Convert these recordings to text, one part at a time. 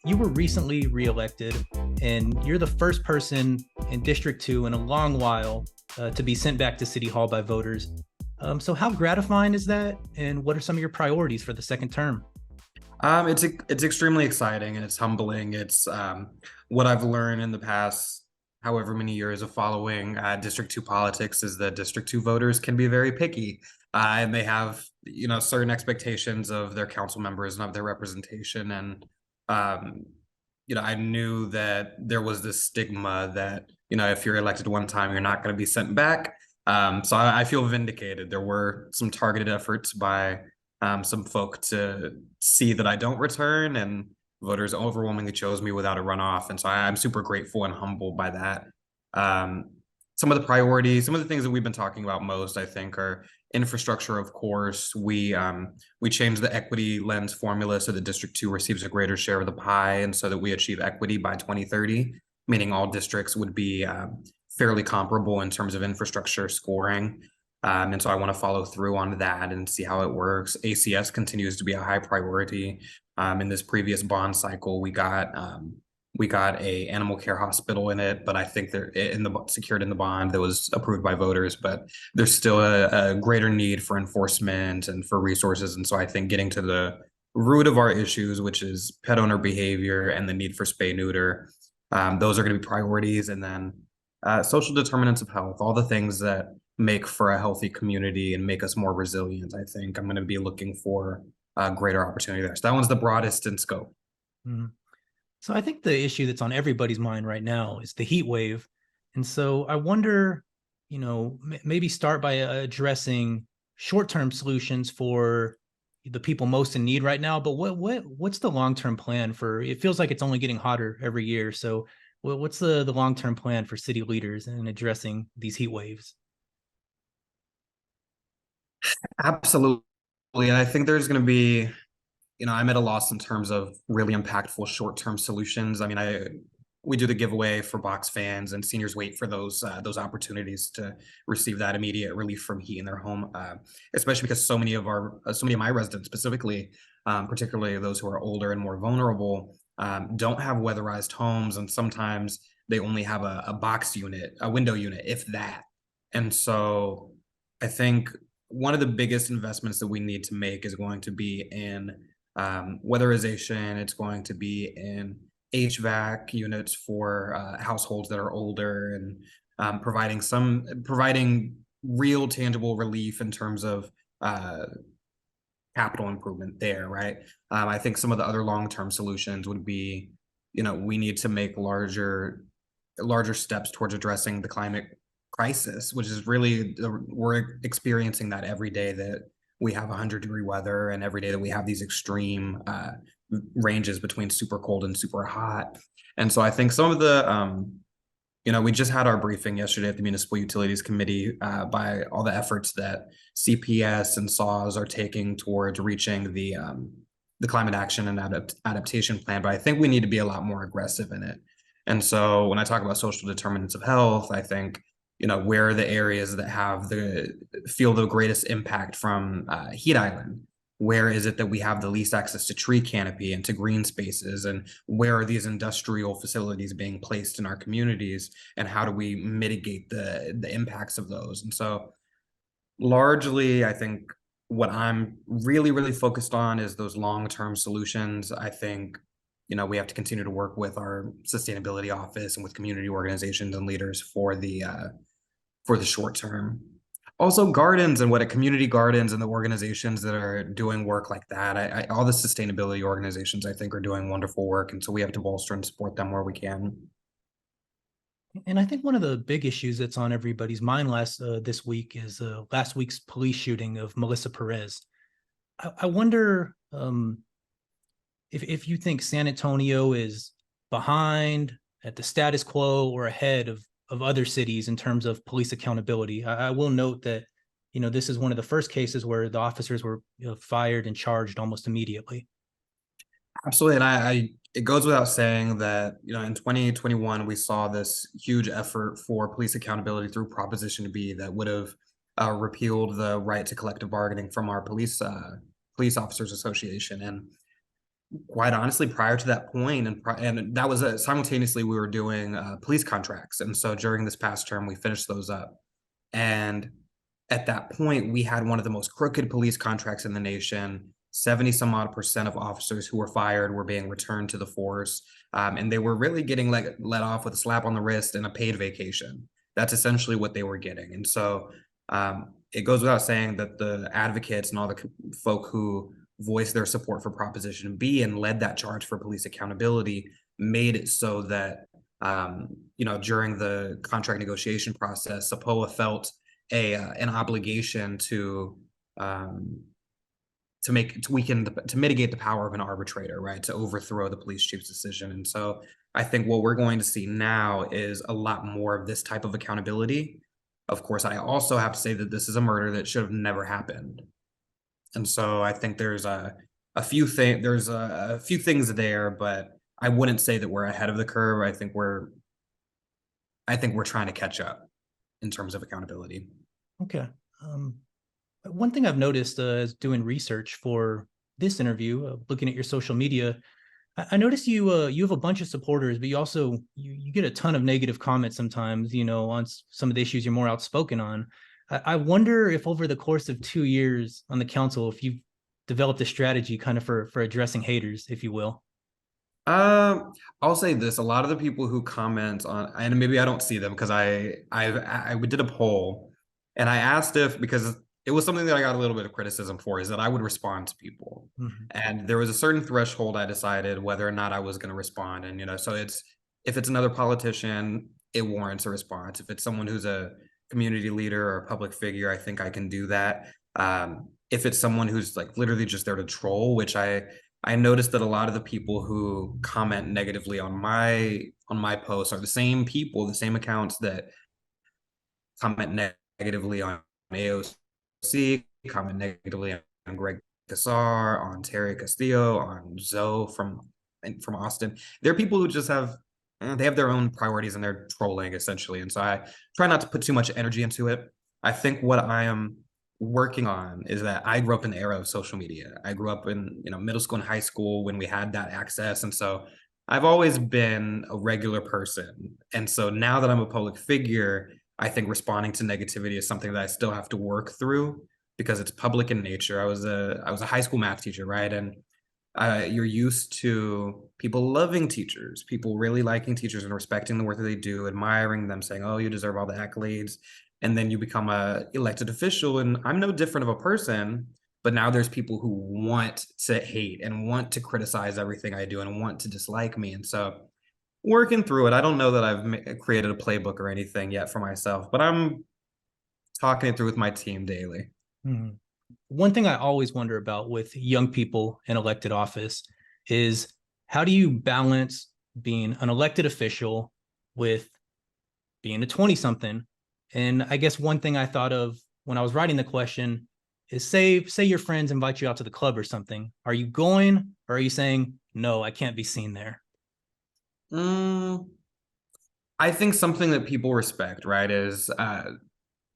you were recently reelected, and you're the first person in District 2 in a long while to be sent back to City Hall by voters. So, how gratifying is that? And what are some of your priorities for the second term? It's extremely exciting and it's humbling. It's what I've learned in the past, however many years of following District 2 politics, is that District 2 voters can be very picky, and they have certain expectations of their council members and of their representation. And um, I knew that there was this stigma that if you're elected one time, you're not going to be sent back. So I feel vindicated. There were some targeted efforts by some folk to see that I don't return, and voters overwhelmingly chose me without a runoff. And so I'm super grateful and humbled by that. Um, some of the priorities, some of the things that we've been talking about most, I think, are infrastructure. Of course, we changed the equity lens formula so that District 2 receives a greater share of the pie, and so that we achieve equity by 2030, meaning all districts would be fairly comparable in terms of infrastructure scoring. And so I want to follow through on that and see how it works. ACS continues to be a high priority. In this previous bond cycle, we got a animal care hospital in it, but I think they're in the secured in the bond that was approved by voters. But there's still a greater need for enforcement and for resources. And so I think getting to the root of our issues, which is pet owner behavior and the need for spay neuter, those are going to be priorities. And then social determinants of health, all the things that make for a healthy community and make us more resilient. I think I'm going to be looking for greater opportunity there. So that one's the broadest in scope. Mhm. So, I think the issue that's on everybody's mind right now is the heat wave. And so, I wonder, maybe start by addressing short-term solutions for the people most in need right now. But what's the long-term plan for? It feels like it's only getting hotter every year. So, what's the long-term plan for city leaders in addressing these heat waves? Absolutely. And I think there's going to be, I'm at a loss in terms of really impactful short-term solutions. I mean, we do the giveaway for box fans, and seniors wait for those opportunities to receive that immediate relief from heat in their home, especially because so many of my residents specifically, particularly those who are older and more vulnerable, don't have weatherized homes, and sometimes they only have a box unit, a window unit, if that. And so I think one of the biggest investments that we need to make is going to be in weatherization. It's going to be in HVAC units for households that are older, and providing real tangible relief in terms of uh, capital improvement there, right? I think some of the other long-term solutions would be, we need to make larger steps towards addressing the climate crisis, which is really we're experiencing that every day that we have 100-degree weather, and every day that we have these extreme ranges between super cold and super hot. And so I think some of the we just had our briefing yesterday at the Municipal Utilities Committee by all the efforts that CPS and SAWS are taking towards reaching the climate action and adaptation plan. But I think we need to be a lot more aggressive in it. And so when I talk about social determinants of health, I think where are the areas that feel the greatest impact from heat island? Where is it that we have the least access to tree canopy and to green spaces? And where are these industrial facilities being placed in our communities? And how do we mitigate the impacts of those? And so largely, I think what I'm really, really focused on is those long-term solutions. I think, we have to continue to work with our sustainability office and with community organizations and leaders for the short term. Also, gardens and community gardens and the organizations that are doing work like that. All the sustainability organizations, I think, are doing wonderful work, and so we have to bolster and support them where we can. And I think one of the big issues that's on everybody's mind this week is last week's police shooting of Melissa Perez. I wonder if you think San Antonio is behind, at the status quo, or ahead of other cities in terms of police accountability. I will note that this is one of the first cases where the officers were fired and charged almost immediately. Absolutely, and it goes without saying that in 2021 we saw this huge effort for police accountability through Proposition B that would have repealed the right to collective bargaining from our police officers association. And quite honestly, prior to that point, and that was simultaneously we were doing police contracts, and so during this past term, we finished those up. And at that point, we had one of the most crooked police contracts in the nation. 70 some odd percent of officers who were fired were being returned to the force. And they were really getting let off with a slap on the wrist and a paid vacation. That's essentially what they were getting. And so it goes without saying that the advocates and all the folk who voiced their support for Proposition B and led that charge for police accountability made it so that during the contract negotiation process, SAPOA felt an obligation to mitigate the power of an arbitrator, right? To overthrow the police chief's decision. And so I think what we're going to see now is a lot more of this type of accountability. Of course, I also have to say that this is a murder that should have never happened. And so I think there's a few things there, but I wouldn't say that we're ahead of the curve. I think we're trying to catch up in terms of accountability. Okay. One thing I've noticed as doing research for this interview, looking at your social media, I noticed you have a bunch of supporters, but you also you get a ton of negative comments sometimes, on some of the issues you're more outspoken on. I wonder if over the course of 2 years on the council, if you've developed a strategy kind of for addressing haters, if you will. I'll say this: a lot of the people who comment on, and maybe I don't see them because I did a poll, and I asked if, because it was something that I got a little bit of criticism for, is that I would respond to people, and there was a certain threshold I decided whether or not I was going to respond, and so if it's another politician, it warrants a response. If it's someone who's a community leader or a public figure, I think I can do that. If it's someone who's like literally just there to troll, which I noticed that a lot of the people who comment negatively on my posts are the same people, the same accounts that comment negatively on AOC, comment negatively on Greg Casar, on Terry Castillo, on Zoe from Austin. They're people who just they have their own priorities and they're trolling essentially. And so I try not to put too much energy into it. I think what I am working on is that I grew up in the era of social media. I grew up in middle school and high school when we had that access, and so I've always been a regular person. And so now that I'm a public figure, I think responding to negativity is something that I still have to work through because it's public in nature. I was a high school math teacher, right? And you're used to people loving teachers, people really liking teachers and respecting the work that they do, admiring them, saying, "Oh, you deserve all the accolades." And then you become a elected official, and I'm no different of a person, but now there's people who want to hate and want to criticize everything I do and want to dislike me. And so working through it, I don't know that I've created a playbook or anything yet for myself, but I'm talking it through with my team daily. Mhm. One thing I always wonder about with young people in elected office is how do you balance being an elected official with being a 20-something? And I guess one thing I thought of when I was writing the question is say your friends invite you out to the club or something. Are you going, or are you saying, no, I can't be seen there? I think something that people respect, right, is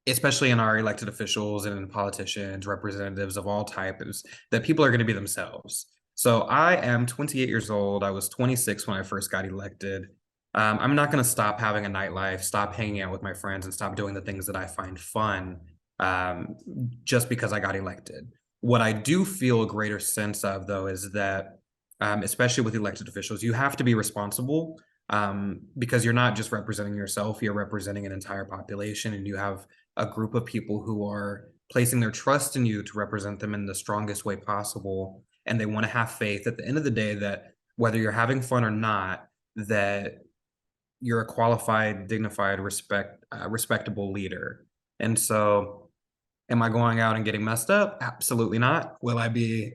especially in our elected officials and in politicians, representatives of all types, that people are going to be themselves. So I am 28 years old. I was 26 when I first got elected. I'm not going to stop having a nightlife, stop hanging out with my friends, and stop doing the things that I find fun just because I got elected. What I do feel a greater sense of, though, is that, especially with elected officials, you have to be responsible because you're not just representing yourself, you're representing an entire population, and you have a group of people who are placing their trust in you to represent them in the strongest way possible. And they want to have faith at the end of the day that whether you're having fun or not, that you're a qualified, dignified, respectable leader. And so, am I going out and getting messed up? Absolutely not. Will I be?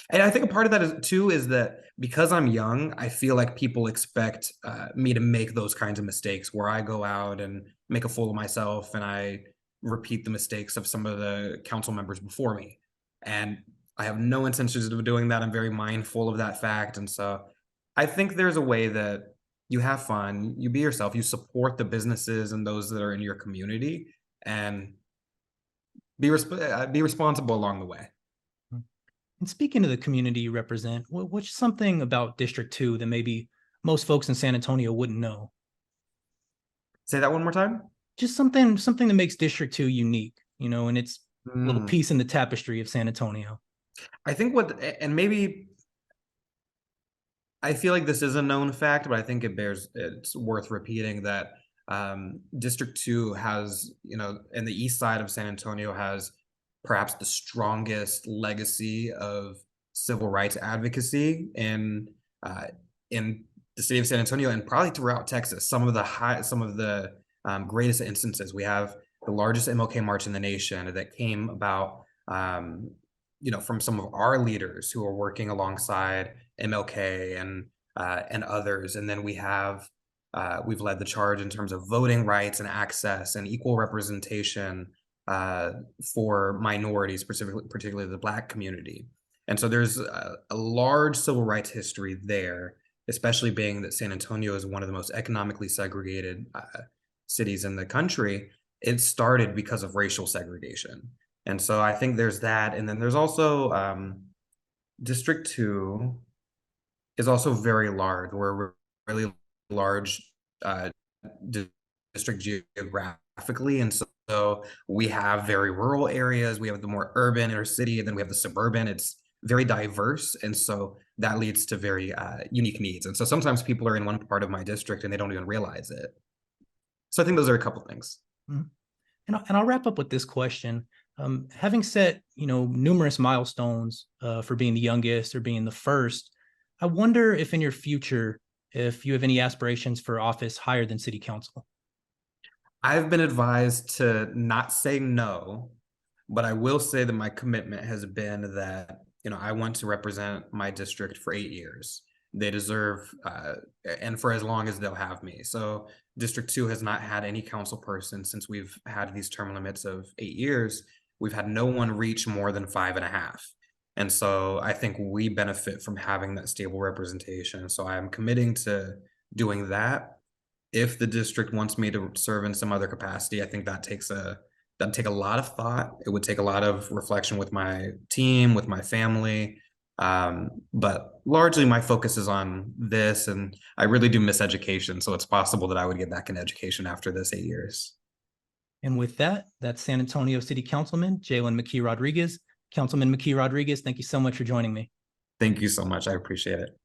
And I think a part of that is that because I'm young, I feel like people expect me to make those kinds of mistakes where I go out and make a fool of myself and I repeat the mistakes of some of the council members before me. And I have no intentions of doing that. I'm very mindful of that fact. And so I think there's a way that you have fun, you be yourself, you support the businesses and those that are in your community, and be responsible along the way. And speaking of the community you represent, what's something about District 2 that maybe most folks in San Antonio wouldn't know? Say that one more time. Just something that makes District 2 unique, and its little Mm. piece in the tapestry of San Antonio. I think and maybe I feel like this is a known fact, but I think it's worth repeating that District 2 has, and the east side of San Antonio has perhaps the strongest legacy of civil rights advocacy uh, in the city of San Antonio and probably throughout Texas. Some of the greatest instances. We have the largest MLK march in the nation that came about, from some of our leaders who are working alongside MLK and others. And then we've led the charge in terms of voting rights and access and equal representation for minorities, particularly the Black community. And so there's a large civil rights history there, especially being that San Antonio is one of the most economically segregated cities in the country. It started because of racial segregation. And so I think there's that. And then there's also District 2 is also very large. We're a really large uh, district geographically. And so we have very rural areas. We have the more urban inner city, and then we have the suburban. It's very diverse. And so that leads to very unique needs. And so sometimes people are in one part of my district and they don't even realize it. So I think those are a couple things. Mm-hmm. And I'll wrap up with this question. Having set, numerous milestones for being the youngest or being the first, I wonder if in your future, if you have any aspirations for office higher than city council. I've been advised to not say no, but I will say that my commitment has been that, I want to represent my district for 8 years. They deserve, and for as long as they'll have me. So District 2 has not had any council person since we've had these term limits of 8 years. We've had no one reach more than 5.5. And so I think we benefit from having that stable representation. So I'm committing to doing that. If the district wants me to serve in some other capacity, I think that'd take a lot of thought. It would take a lot of reflection with my team, with my family. But largely my focus is on this, and I really do miss education. So it's possible that I would get back in education after this 8 years. And with that, that's San Antonio City Councilman Jalen McKee-Rodriguez. Councilman McKee-Rodriguez, thank you so much for joining me. Thank you so much. I appreciate it.